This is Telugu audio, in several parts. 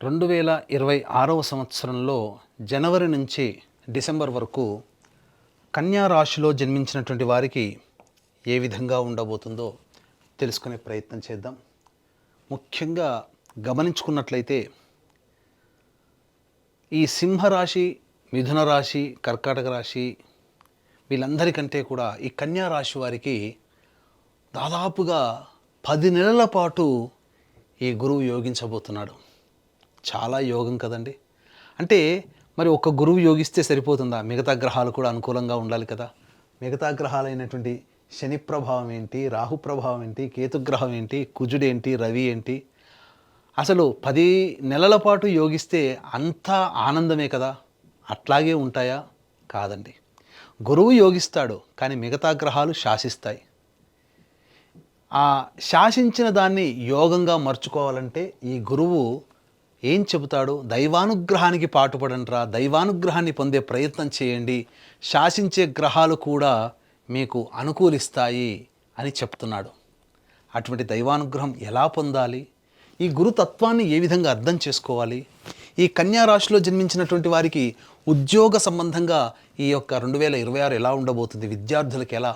2026వ సంవత్సరంలో జనవరి నుంచి డిసెంబర్ వరకు కన్యా రాశిలో జన్మించినటువంటి వారికి ఏ విధంగా ఉండబోతుందో తెలుసుకునే ప్రయత్నం చేద్దాం. ముఖ్యంగా గమనించుకున్నట్లయితే ఈ సింహరాశి, మిథున రాశి, కర్కాటక రాశి వీళ్ళందరికంటే కూడా ఈ కన్యా రాశి వారికి దాదాపుగా 10 నెలల పాటు ఈ గురువు యోగించబోతున్నాడు. చాలా యోగం కదండి. అంటే మరి ఒక్క గురువు యోగిస్తే సరిపోతుందా? మిగతా గ్రహాలు కూడా అనుకూలంగా ఉండాలి కదా. మిగతా గ్రహాలైనటువంటి శని ప్రభావం ఏంటి, రాహు ప్రభావం ఏంటి, కేతుగ్రహం ఏంటి, కుజుడేంటి, రవి ఏంటి, అసలు 10 నెలల పాటు యోగిస్తే అంతా ఆనందమే కదా. అట్లాగే ఉంటాయా? కాదండి. గురువు యోగిస్తాడు, కానీ మిగతా గ్రహాలు శాసిస్తాయి. ఆ శాసించిన దాన్ని యోగంగా మర్చుకోవాలంటే ఈ గురువు ఏం చెబుతాడు? దైవానుగ్రహానికి పాటుపడంట్రా, దైవానుగ్రహాన్ని పొందే ప్రయత్నం చేయండి, శాసించే గ్రహాలు కూడా మీకు అనుకూలిస్తాయి అని చెప్తున్నాడు. అటువంటి దైవానుగ్రహం ఎలా పొందాలి? ఈ గురుతత్వాన్ని ఏ విధంగా అర్థం చేసుకోవాలి? ఈ కన్యా రాశిలో జన్మించినటువంటి వారికి ఉద్యోగ సంబంధంగా ఈ యొక్క 2026 ఎలా ఉండబోతుంది? విద్యార్థులకు ఎలా?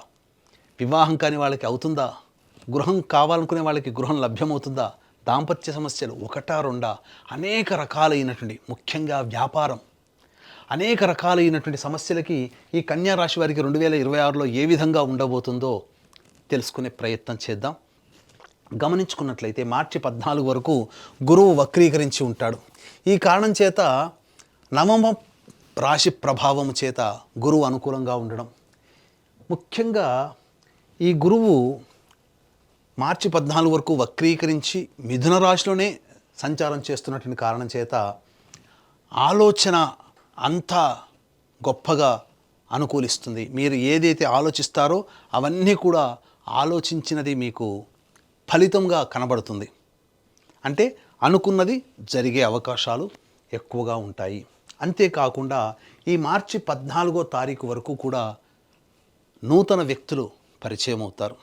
వివాహం కాని వాళ్ళకి అవుతుందా? గృహం కావాలనుకునే వాళ్ళకి గృహం లభ్యమవుతుందా? దాంపత్య సమస్యలు ఒకటా రెండా? అనేక రకాలైనటువంటి, ముఖ్యంగా వ్యాపారం, అనేక రకాలైనటువంటి సమస్యలకి ఈ కన్యా రాశి వారికి 2026లో ఏ విధంగా ఉండబోతుందో తెలుసుకునే ప్రయత్నం చేద్దాం. గమనించుకున్నట్లయితే మార్చి 14 వరకు గురువు వక్రీకరించి ఉంటాడు. ఈ కారణం చేత నవమ రాశి ప్రభావము చేత గురువు అనుకూలంగా ఉండడం, ముఖ్యంగా ఈ గురువు మార్చి 14 వరకు వక్రీకరించి మిథున రాశిలోనే సంచారం చేస్తున్నటువంటి కారణం చేత ఆలోచన అంతా గొప్పగా అనుకూలిస్తుంది. మీరు ఏదైతే ఆలోచిస్తారో అవన్నీ కూడా ఆలోచించినది మీకు ఫలితంగా కనబడుతుంది. అంటే అనుకున్నది జరిగే అవకాశాలు ఎక్కువగా ఉంటాయి. అంతేకాకుండా ఈ మార్చి 14వ తారీఖు వరకు కూడా నూతన వ్యక్తులు పరిచయం అవుతారు.